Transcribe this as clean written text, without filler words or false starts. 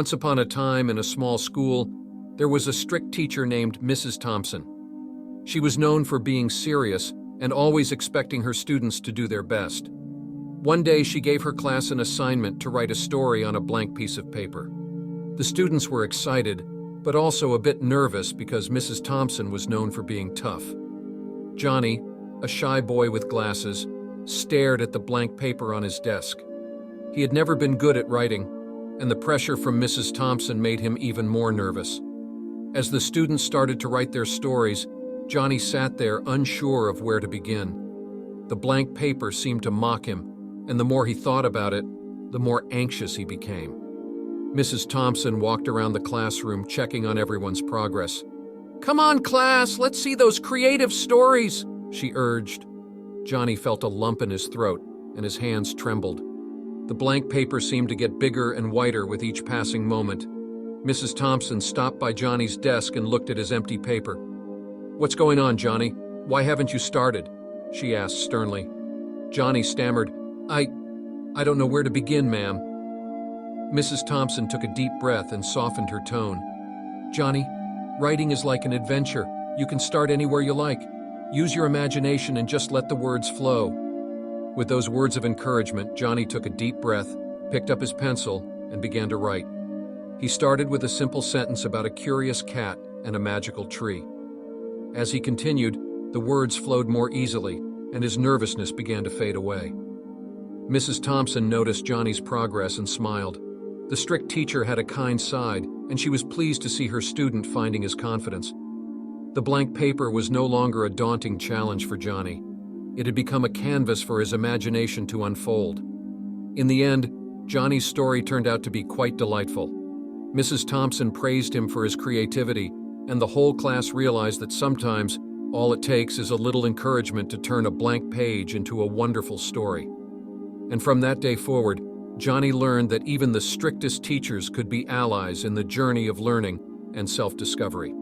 Once upon a time in a small school, there was a strict teacher named Mrs. Thompson. She was known for being serious and always expecting her students to do their best. One day she gave her class an assignment to write a story on a blank piece of paper. The students were excited, but also a bit nervous because Mrs. Thompson was known for being tough. Johnny, a shy boy with glasses, stared at the blank paper on his desk. He had never been good at writing, and the pressure from Mrs. Thompson made him even more nervous. As the students started to write their stories, Johnny sat there unsure of where to begin. The blank paper seemed to mock him, and the more he thought about it, the more anxious he became. Mrs. Thompson walked around the classroom checking on everyone's progress. "Come on, class, let's see those creative stories," she urged. Johnny felt a lump in his throat, and his hands trembled. The blank paper seemed to get bigger and whiter with each passing moment. Mrs. Thompson stopped by Johnny's desk and looked at his empty paper. "What's going on, Johnny? Why haven't you started?" she asked sternly. Johnny stammered, I don't know where to begin, ma'am." Mrs. Thompson took a deep breath and softened her tone. "Johnny, writing is like an adventure. You can start anywhere you like. Use your imagination and just let the words flow." With those words of encouragement, Johnny took a deep breath, picked up his pencil, and began to write. He started with a simple sentence about a curious cat and a magical tree. As he continued, the words flowed more easily, and his nervousness began to fade away. Mrs. Thompson noticed Johnny's progress and smiled. The strict teacher had a kind side, and she was pleased to see her student finding his confidence. The blank paper was no longer a daunting challenge for Johnny. It had become a canvas for his imagination to unfold. In the end, Johnny's story turned out to be quite delightful. Mrs. Thompson praised him for his creativity, and the whole class realized that sometimes all it takes is a little encouragement to turn a blank page into a wonderful story. And from that day forward, Johnny learned that even the strictest teachers could be allies in the journey of learning and self-discovery.